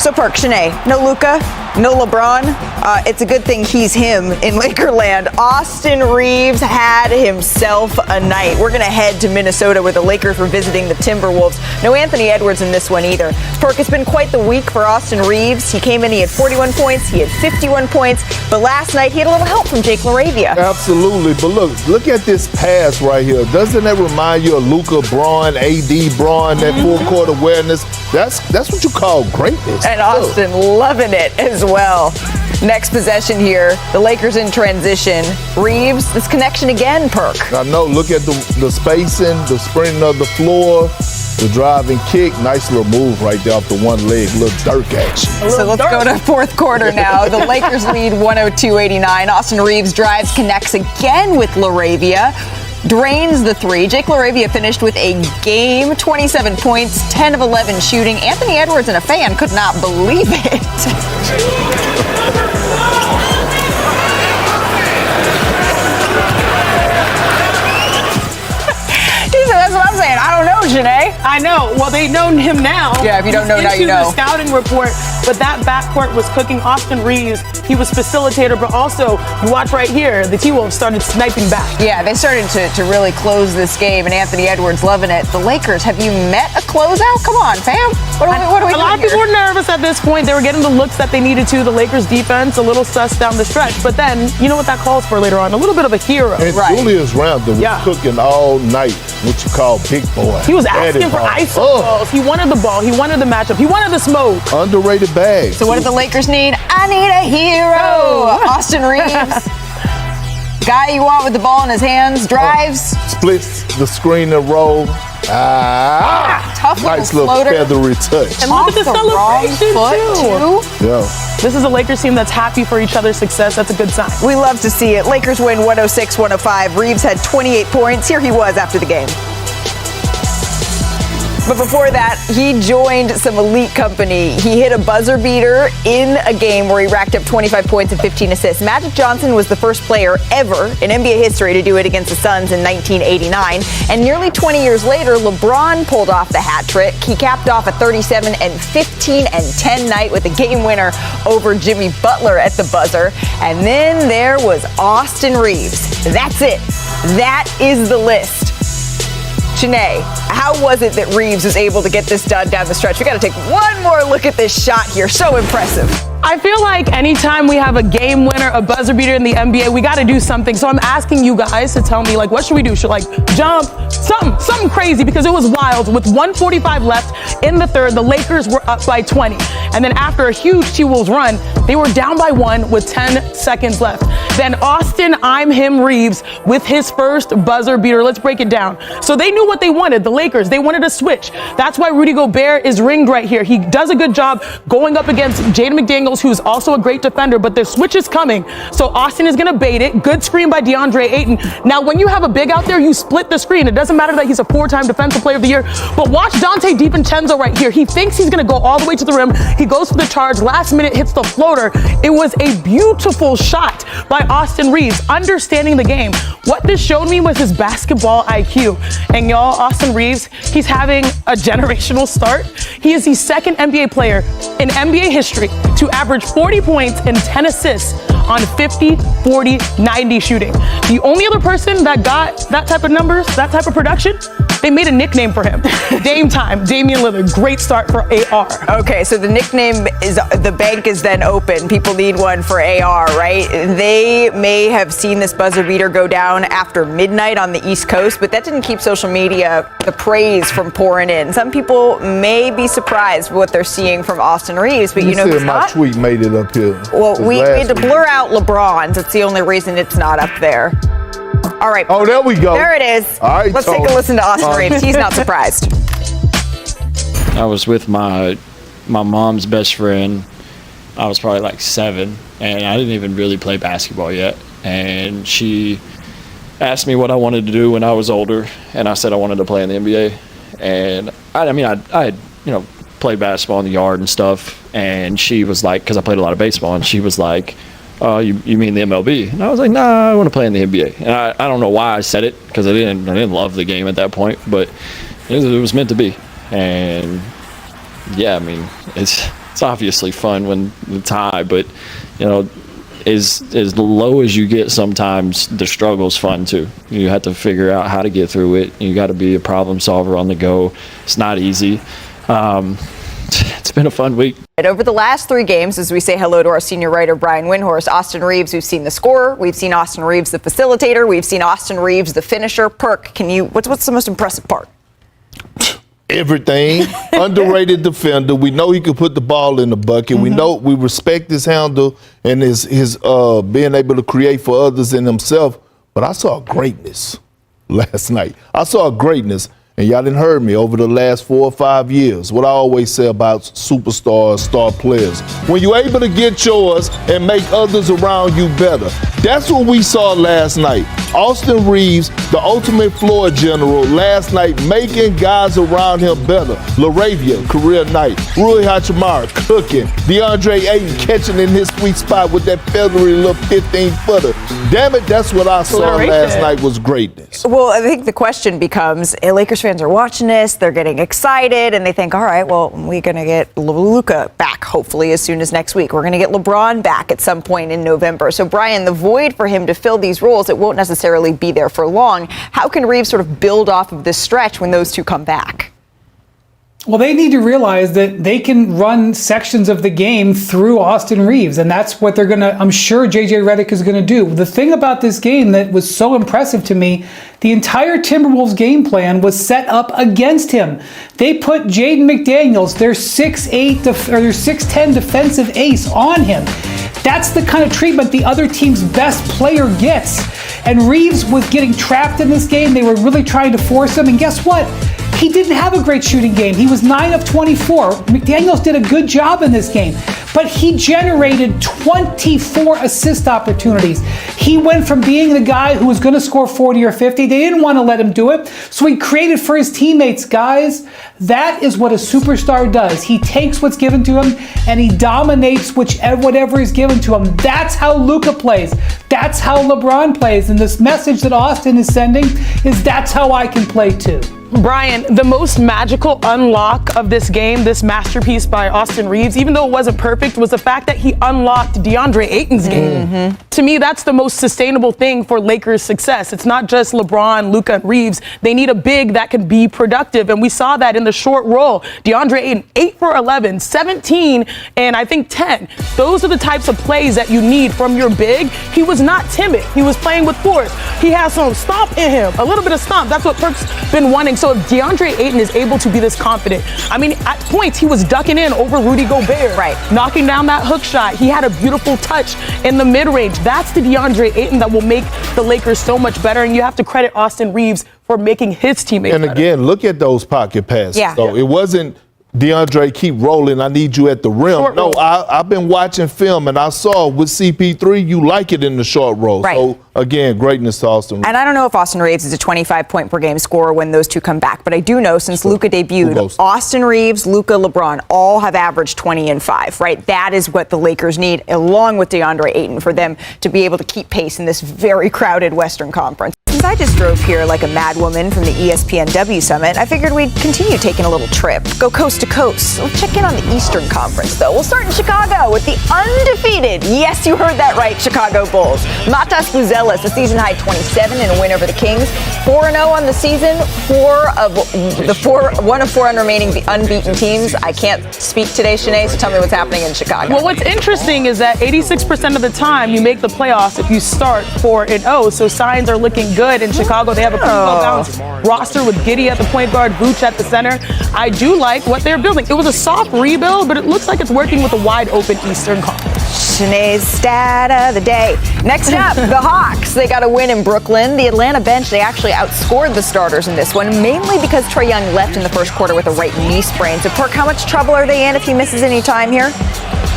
So Perk, Shanae, no Luka, no LeBron. It's a good thing he's him in Lakerland. Austin Reaves had himself a night. We're going to head to Minnesota where the Lakers were visiting the Timberwolves. No Anthony Edwards in this one either. Perk, it's been quite the week for Austin Reaves. He came in, he had 41 points, he had 51 points, but last night he had a little help from Jake LaRavia. Absolutely, but look at this pass right here. Doesn't that remind you of Luka, Braun, AD, Braun, that full court awareness? That's what you call greatness. And Austin loving it as well. Next possession here, the Lakers in transition. Reaves, this connection again, Perk. I know, look at the spacing, the sprinting of the floor, the drive and kick. Nice little move right there off the one leg, little Dirk action. So let's go to fourth quarter now. The Lakers lead 102-89. Austin Reaves drives, connects again with LaRavia. Drains the three. Jake LaRavia finished with a game, 27 points, 10 of 11 shooting. Anthony Edwards and a fan could not believe it. That's what I'm saying. I don't know, Janae. I know. Well, they know him now. Yeah, if you don't know now, you know. The scouting report, but that backcourt was cooking. Austin Reaves, he was facilitator, but also, you watch right here, the T-Wolves started sniping back. Yeah, they started to really close this game, and Anthony Edwards loving it. The Lakers, have you met a closeout? Come on, fam. What are we doing? A lot of people were nervous at this point. They were getting the looks that they needed to. The Lakers defense, a little sus down the stretch. But then, you know what that calls for later on? A little bit of a hero. And right. Julius Randle was cooking all night, what you call big boy. He was asking for ice balls. He wanted the ball. He wanted the matchup. He wanted the smoke. Underrated bag. So what do the Lakers need? I need a hero. Austin Reaves. Guy you want with the ball in his hands. Drives. Splits the screen and roll. Tough nice little little floater. feathery touch. And look at the celebration, too. Yeah. This is a Lakers team that's happy for each other's success. That's a good sign. We love to see it. Lakers win 106-105. Reaves had 28 points. Here he was after the game. But before that, he joined some elite company. He hit a buzzer beater in a game where he racked up 25 points and 15 assists. Magic Johnson was the first player ever in NBA history to do it against the Suns in 1989. And nearly 20 years later, LeBron pulled off the hat trick. He capped off a 37 and 15 and 10 night with a game winner over Jimmy Butler at the buzzer. And then there was Austin Reaves. That's it. That is the list. Shanae, how was it that Reaves was able to get this done down the stretch? We got to take one more look at this shot here. So impressive. I feel like anytime we have a game winner, a buzzer beater in the NBA, we got to do something. So I'm asking you guys to tell me, like, what should we do? Should, jump? Something crazy, because it was wild. With 1:45 left in the third, the Lakers were up by 20. And then after a huge T-Wolves run, they were down by 1 with 10 seconds left. Then Austin I'm Him Reaves with his first buzzer beater. Let's break it down. So they knew what they wanted, the Lakers. They wanted a switch. That's why Rudy Gobert is ringed right here. He does a good job going up against Jaden McDaniels, who's also a great defender, but their switch is coming. So Austin is going to bait it. Good screen by DeAndre Ayton. Now, when you have a big out there, you split the screen. It doesn't matter that he's a 4-time Defensive Player of the Year, but watch Dante DiVincenzo right here. He thinks he's going to go all the way to the rim. He goes for the charge. Last minute hits the floater. It was a beautiful shot by Austin Reaves, understanding the game. What this showed me was his basketball IQ. And y'all, Austin Reaves, he's having a generational start. He is the second NBA player in NBA history to average 40 points and 10 assists on 50, 40, 90 shooting. The only other person that got that type of numbers, that type of production, they made a nickname for him. Dame Time, Damian Lillard. Great start for AR. Okay, so the nickname is, the bank is then open. People need one for AR, right? They may have seen this buzzer beater go down after midnight on the East Coast, but that didn't keep social media, the praise from pouring in. Some people may be surprised what they're seeing from Austin Reaves, but you know who's my not? tweet made it up here. Well, we had to blur out LeBron's. That's the only reason it's not up there. All right. Oh, there we go. There it is. All right, let's take a listen to Austin Reaves. He's not surprised. I was with my mom's best friend. I was probably like 7, and I didn't even really play basketball yet. And she asked me what I wanted to do when I was older, and I said I wanted to play in the NBA. And I had played basketball in the yard and stuff. And she was like, because I played a lot of baseball, and she was like, "Oh, you mean the MLB?" And I was like, "Nah, I want to play in the NBA." And I don't know why I said it, because I didn't love the game at that point, but it was meant to be. And yeah, I mean, it's it's obviously fun when the tie, but as low as you get, sometimes the struggle's fun too. You have to figure out how to get through it. You got to be a problem solver on the go. It's not easy. It's been a fun week. Over the last 3 games, as we say hello to our senior writer, Brian Windhorst, Austin Reaves, we've seen the scorer, we've seen Austin Reaves, the facilitator, we've seen Austin Reaves, the finisher. Perk, what's the most impressive part? Everything. Underrated defender. We know he could put the ball in the bucket. We respect his handle and his being able to create for others and himself. But I saw greatness last night. I saw greatness. And y'all didn't heard me over the last 4 or 5 years. What I always say about superstars, star players. When you're able to get yours and make others around you better. That's what we saw last night. Austin Reaves, the ultimate floor general, last night making guys around him better. LaRavia, career night. Rui Hachimura cooking. DeAndre Ayton catching in his sweet spot with that feathery little 15-footer. Damn it, that's what I saw last night was greatness. Well, I think the question becomes, Lakers fans are watching this, they're getting excited, and they think, all right, well, we're going to get Luka back, hopefully, as soon as next week. We're going to get LeBron back at some point in November. So, Brian, the void for him to fill these roles, it won't necessarily be there for long. How can Reaves sort of build off of this stretch when those two come back? Well, they need to realize that they can run sections of the game through Austin Reaves, and that's what they're going to, I'm sure JJ Redick is going to do. The thing about this game that was so impressive to me, the entire Timberwolves game plan was set up against him. They put Jaden McDaniels, their 6'8", or their 6'10" defensive ace, on him. That's the kind of treatment the other team's best player gets. And Reaves was getting trapped in this game. They were really trying to force him, and guess what? He didn't have a great shooting game. He was 9 of 24. McDaniels did a good job in this game, but he generated 24 assist opportunities. He went from being the guy who was going to score 40 or 50. They didn't want to let him do it, so he created for his teammates. Guys, that is what a superstar does. He takes what's given to him and he dominates whatever is given to him. That's how Luka plays. That's how LeBron plays. And this message that Austin is sending is that's how I can play too. Brian, the most magical unlock of this game, this masterpiece by Austin Reaves, even though it wasn't perfect, was the fact that he unlocked DeAndre Ayton's game. To me, that's the most sustainable thing for Lakers' success. It's not just LeBron, Luka, and Reaves. They need a big that can be productive, and we saw that in the short roll. DeAndre Ayton, 8 for 11, 17, and I think 10. Those are the types of plays that you need from your big. He was not timid. He was playing with force. He has some stomp in him, a little bit of stomp. That's what Perk's been wanting. So if DeAndre Ayton is able to be this confident, I mean, at points he was ducking in over Rudy Gobert, knocking down that hook shot. He had a beautiful touch in the mid-range. That's the DeAndre Ayton that will make the Lakers so much better, and you have to credit Austin Reaves for making his teammates better. And again, look at those pocket passes. Yeah. So it wasn't DeAndre, keep rolling, I need you at the rim. Short no, roll. I've been watching film, and I saw with CP3, you like it in the short roll. Right. So, again, greatness to Austin Reaves. And I don't know if Austin Reaves is a 25-point-per-game scorer when those two come back, but I do know since Luka debuted, Austin Reaves, Luka, LeBron all have averaged 20 and 5, right? That is what the Lakers need, along with DeAndre Ayton, for them to be able to keep pace in this very crowded Western Conference. Since I just drove here like a madwoman from the ESPN W Summit, I figured we'd continue taking a little trip, go coast to coast. We'll check in on the Eastern Conference, though. We'll start in Chicago with the undefeated, yes, you heard that right, Chicago Bulls. Matas Buzelis, a season-high 27 and a win over the Kings. 4-0 on the season, one of 4 remaining unbeaten teams. I can't speak today, Shanae, so tell me what's happening in Chicago. Well, what's interesting is that 86% of the time you make the playoffs if you start 4-0, so signs are looking good in Chicago. They have a pretty well-balanced roster with Giddey at the point guard, Vooch at the center. I do like what they're building. It was a soft rebuild, but it looks like it's working with a wide-open Eastern Conference. Shanae's stat of the day. Next up, the Hawks. They got a win in Brooklyn. The Atlanta bench, they actually outscored the starters in this one, mainly because Trae Young left in the first quarter with a right knee sprain. So, Perk, how much trouble are they in if he misses any time here?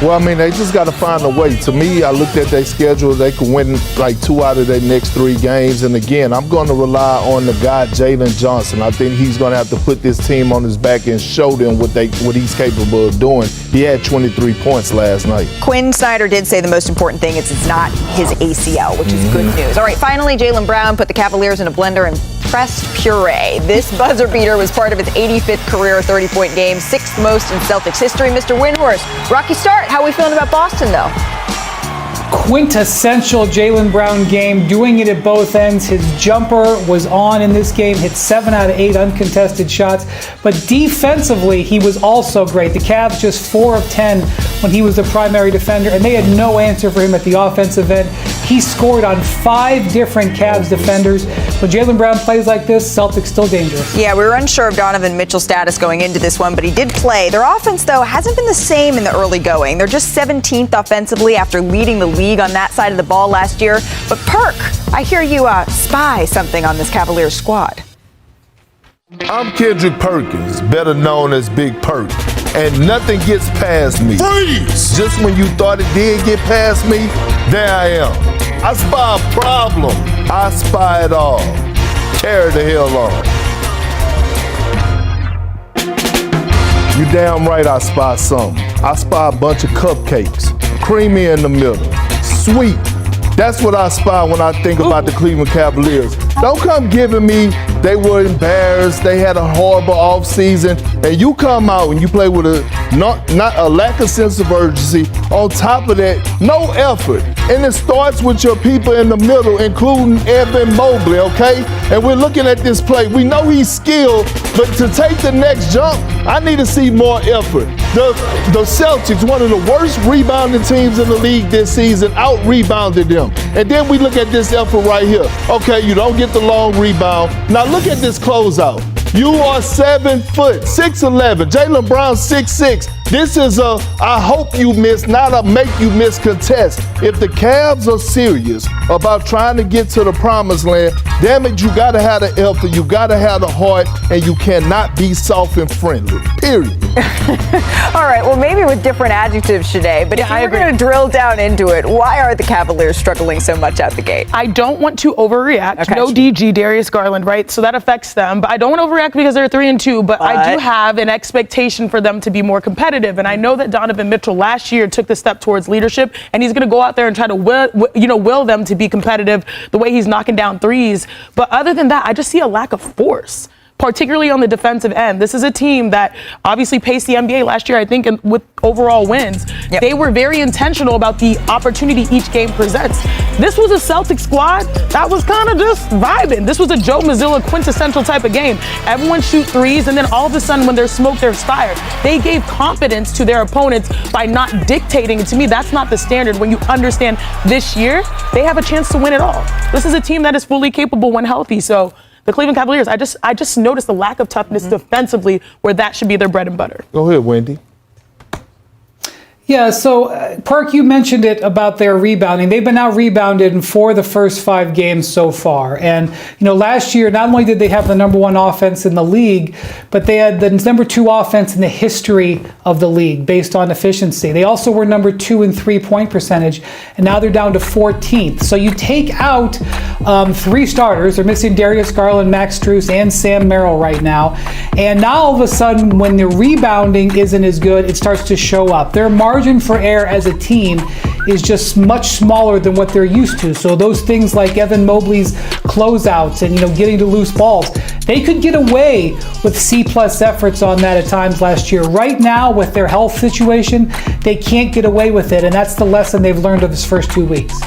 Well, I mean, they just got to find a way. To me, I looked at their schedule. They could win like 2 out of their next 3 games. And again, I'm going to rely on the guy, Jalen Johnson. I think he's going to have to put this team on his back and show them what he's capable of doing. He had 23 points last night. Quinn Snyder did say the most important thing is it's not his ACL, which is good news. All right, finally, Jaylen Brown put the Cavaliers in a blender and compressed puree. This buzzer beater was part of his 85th career 30-point game, 6th most in Celtics history. Mr. Windhorst, rocky start. How are we feeling about Boston, though? Quintessential Jaylen Brown game, doing it at both ends. His jumper was on in this game, hit 7 out of 8 uncontested shots. But defensively, he was also great. The Cavs just 4 of 10 when he was the primary defender, and they had no answer for him at the offensive end. He scored on 5 different Cavs defenders. When Jaylen Brown plays like this, Celtics still dangerous. Yeah, we were unsure of Donovan Mitchell's status going into this one, but he did play. Their offense, though, hasn't been the same in the early going. They're just 17th offensively after leading the league on that side of the ball last year. But Perk, I hear you spy something on this Cavaliers squad. I'm Kendrick Perkins, better known as Big Perk, and nothing gets past me. Freeze! Just when you thought it did get past me, there I am. I spy a problem. I spy it all. Carry the hell on. You damn right I spy something. I spy a bunch of cupcakes, creamy in the middle, sweet. That's what I spy when I think about the Cleveland Cavaliers. Don't come giving me they were embarrassed, they had a horrible offseason, and you come out and you play with not a lack of sense of urgency. On top of that, no effort. And it starts with your people in the middle, including Evan Mobley, okay? And we're looking at this play. We know he's skilled, but to take the next jump, I need to see more effort. The Celtics, one of the worst rebounding teams in the league this season, out-rebounded them. And then we look at this effort right here. Okay, you don't get the long rebound. Now look at this closeout. You are 7 foot, 6'11". Jaylen Brown 6'6". This is a I hope you miss, not a make you miss contest. If the Cavs are serious about trying to get to the promised land, damn it, you gotta have the effort, you gotta have the heart, and you cannot be soft and friendly. Period. All right, well, maybe with different adjectives today, but if we're going to drill down into it, why are the Cavaliers struggling so much out the gate? I don't want to overreact. Okay. No DG, Darius Garland, right? So that affects them. But I don't want to overreact because they're 3-2. But I do have an expectation for them to be more competitive. And I know that Donovan Mitchell last year took the step towards leadership, and he's going to go out there and try to will them to be competitive the way he's knocking down threes. But other than that, I just see a lack of force, particularly on the defensive end. This is a team that obviously paced the NBA last year, I think, with overall wins. Yep. They were very intentional about the opportunity each game presents. This was a Celtic squad that was kind of just vibing. This was a Joe Mazzulla quintessential type of game. Everyone shoot threes, and then all of a sudden when there's smoke, there's fire. They gave confidence to their opponents by not dictating. And to me, that's not the standard. When you understand this year, they have a chance to win it all. This is a team that is fully capable when healthy. So the Cleveland Cavaliers, I just noticed the lack of toughness defensively, where that should be their bread and butter. Go ahead, Wendy. Yeah, so Perk, you mentioned it about their rebounding. They've been out rebounded in 4 of the first 5 games so far. And, last year, not only did they have the number 1 offense in the league, but they had the number 2 offense in the history of the league based on efficiency. They also were number 2 in 3-point percentage, and now they're down to 14th. So you take out 3 starters. They're missing Darius Garland, Max Strus, and Sam Merrill right now. And now all of a sudden, when the rebounding isn't as good, it starts to show up. Their margin for error as a team is just much smaller than what they're used to. So those things like Evan Mobley's closeouts and getting to loose balls, they could get away with C-plus efforts on that at times last year. Right now, with their health situation, they can't get away with it, and that's the lesson they've learned of this first 2 weeks.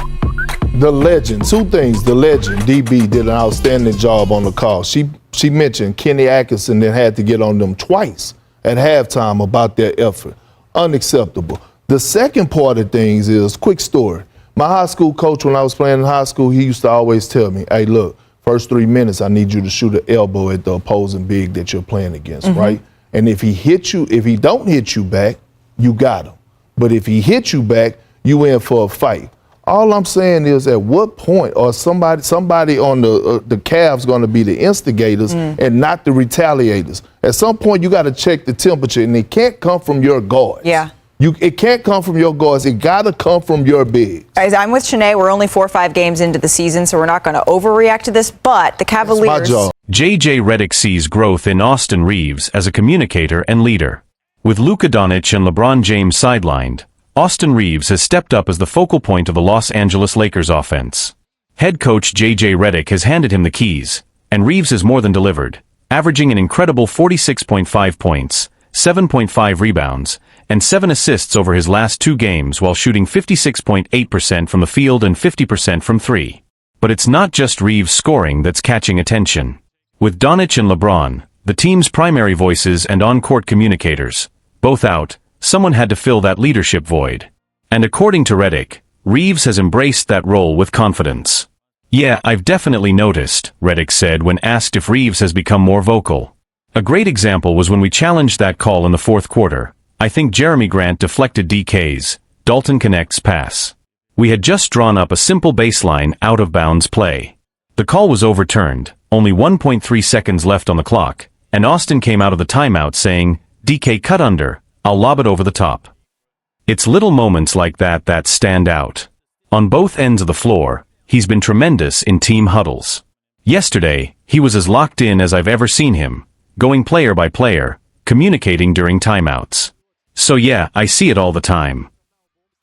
The legend, 2 things. The legend, DB, did an outstanding job on the call. She mentioned Kenny Atkinson that had to get on them twice at halftime about their effort. Unacceptable. The second part of things is, quick story. My high school coach, when I was playing in high school, he used to always tell me, hey, look, first 3 minutes, I need you to shoot an elbow at the opposing big that you're playing against, right? And if he don't hit you back, you got him. But if he hits you back, you in for a fight. All I'm saying is, at what point are somebody on the Cavs going to be the instigators and not the retaliators? At some point, you got to check the temperature, and it can't come from your guards. Yeah. It can't come from your guards. It got to come from your bigs. Guys, I'm with Shanae. We're only 4 or 5 games into the season, so we're not going to overreact to this. But the Cavaliers. That's my job. JJ Redick sees growth in Austin Reaves as a communicator and leader. With Luka Doncic and LeBron James sidelined, Austin Reaves has stepped up as the focal point of the Los Angeles Lakers offense. Head coach JJ Redick has handed him the keys, and Reaves has more than delivered, averaging an incredible 46.5 points, 7.5 rebounds, and 7 assists over his last 2 games while shooting 56.8% from the field and 50% from 3. But it's not just Reaves' scoring that's catching attention. With Doncic and LeBron, the team's primary voices and on-court communicators, both out, someone had to fill that leadership void. And according to Redick, Reaves has embraced that role with confidence. "Yeah, I've definitely noticed," Redick said when asked if Reaves has become more vocal. "A great example was when we challenged that call in the fourth quarter. I think Jeremy Grant deflected DK's, Dalton Connect's pass. We had just drawn up a simple baseline out-of-bounds play. The call was overturned, only 1.3 seconds left on the clock, and Austin came out of the timeout saying, 'DK cut under, I'll lob it over the top.' It's little moments like that that stand out. On both ends of the floor, he's been tremendous in team huddles. Yesterday, he was as locked in as I've ever seen him, going player by player, communicating during timeouts. So yeah, I see it all the time.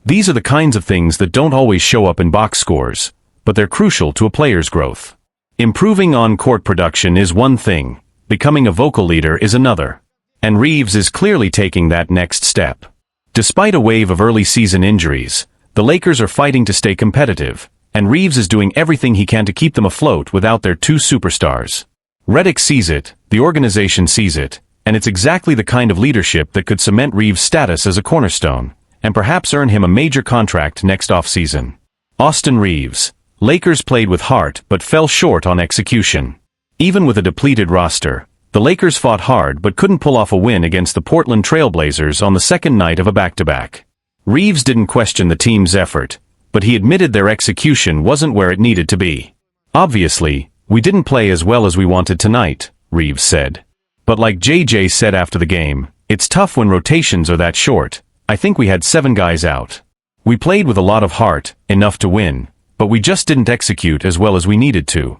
These are the kinds of things that don't always show up in box scores, but they're crucial to a player's growth. Improving on-court production is one thing, becoming a vocal leader is another. And Reaves is clearly taking that next step. Despite a wave of early season injuries, the Lakers are fighting to stay competitive, and Reaves is doing everything he can to keep them afloat without their 2 superstars. Redick sees it, the organization sees it, and it's exactly the kind of leadership that could cement Reaves' status as a cornerstone, and perhaps earn him a major contract next offseason. Austin Reaves. Lakers played with heart but fell short on execution. Even with a depleted roster, the Lakers fought hard but couldn't pull off a win against the Portland Trail Blazers on the second night of a back-to-back. Reaves didn't question the team's effort, but he admitted their execution wasn't where it needed to be. "Obviously, we didn't play as well as we wanted tonight," Reaves said. "But like JJ said after the game, it's tough when rotations are that short. I think we had 7 guys out. We played with a lot of heart, enough to win, but we just didn't execute as well as we needed to."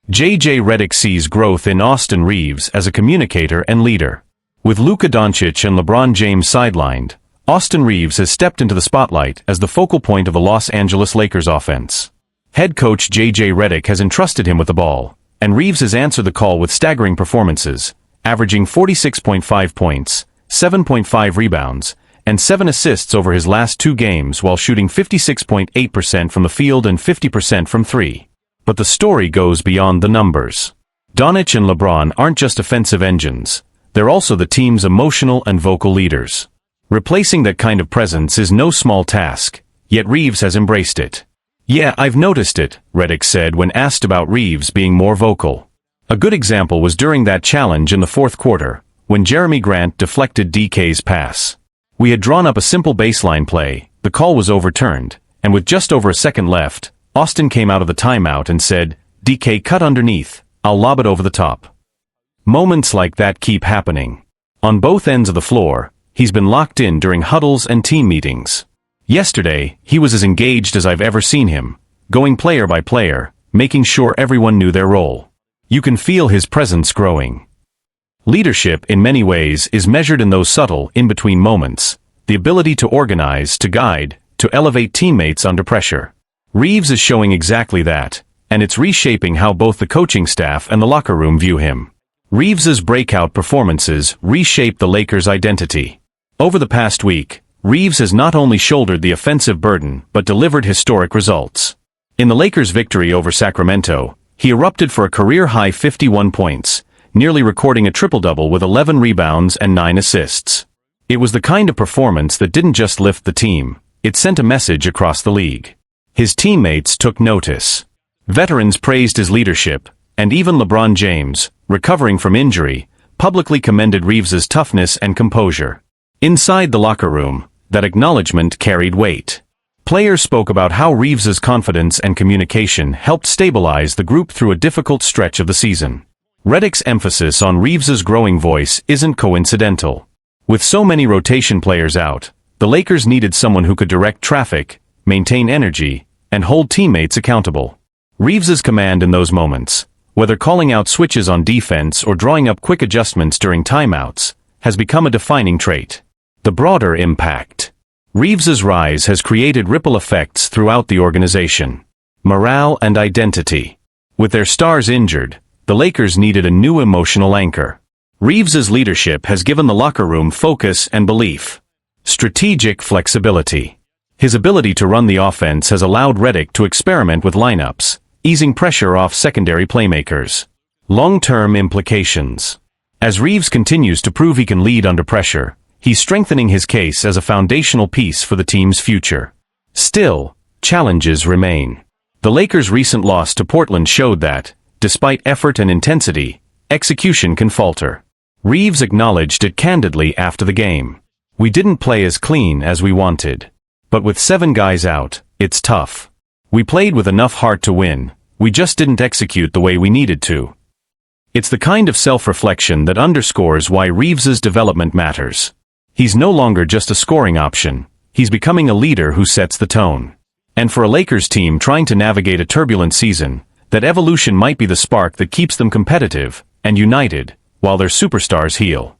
JJ Redick sees growth in Austin Reaves as a communicator and leader. With Luka Doncic and LeBron James sidelined, Austin Reaves has stepped into the spotlight as the focal point of the Los Angeles Lakers offense. Head coach JJ Redick has entrusted him with the ball, and Reaves has answered the call with staggering performances, averaging 46.5 points, 7.5 rebounds, and 7 assists over his last 2 games while shooting 56.8% from the field and 50% from 3. But the story goes beyond the numbers. Doncic and LeBron aren't just offensive engines, they're also the team's emotional and vocal leaders. Replacing that kind of presence is no small task, yet Reaves has embraced it. "Yeah, I've noticed it," Redick said when asked about Reaves being more vocal. A good example was during that challenge in the fourth quarter, when Jeremy Grant deflected DK's pass. We had drawn up a simple baseline play, the call was overturned, and with just over a second left, Austin came out of the timeout and said, "DK cut underneath, I'll lob it over the top." Moments like that keep happening. On both ends of the floor, he's been locked in during huddles and team meetings. Yesterday, he was as engaged as I've ever seen him, going player by player, making sure everyone knew their role. You can feel his presence growing. Leadership, in many ways, is measured in those subtle, in-between moments, the ability to organize, to guide, to elevate teammates under pressure. Reaves is showing exactly that, and it's reshaping how both the coaching staff and the locker room view him. Reaves's breakout performances reshape the Lakers' identity. Over the past week, Reaves has not only shouldered the offensive burden but delivered historic results. In the Lakers' victory over Sacramento, he erupted for a career-high 51 points, nearly recording a triple-double with 11 rebounds and 9 assists. It was the kind of performance that didn't just lift the team, it sent a message across the league. His teammates took notice. Veterans praised his leadership, and even LeBron James, recovering from injury, publicly commended Reaves's toughness and composure. Inside the locker room, that acknowledgement carried weight. Players spoke about how Reaves's confidence and communication helped stabilize the group through a difficult stretch of the season. Redick's emphasis on Reaves's growing voice isn't coincidental. With so many rotation players out, the Lakers needed someone who could direct traffic, maintain energy, and hold teammates accountable. Reaves's command in those moments, whether calling out switches on defense or drawing up quick adjustments during timeouts, has become a defining trait. The broader impact. Reaves's rise has created ripple effects throughout the organization. Morale and identity. With their stars injured, The Lakers needed a new emotional anchor. Reaves's leadership has given the locker room focus and belief. Strategic flexibility. His ability to run the offense has allowed Redick to experiment with lineups, easing pressure off secondary playmakers. Long-term implications. As Reaves continues to prove he can lead under pressure, he's strengthening his case as a foundational piece for the team's future. Still, challenges remain. The Lakers' recent loss to Portland showed that, despite effort and intensity, execution can falter. Reaves acknowledged it candidly after the game. We didn't play as clean as we wanted. But with 7 guys out, it's tough. We played with enough heart to win, we just didn't execute the way we needed to. It's the kind of self-reflection that underscores why Reaves's development matters. He's no longer just a scoring option, he's becoming a leader who sets the tone. And for a Lakers team trying to navigate a turbulent season, that evolution might be the spark that keeps them competitive and united while their superstars heal.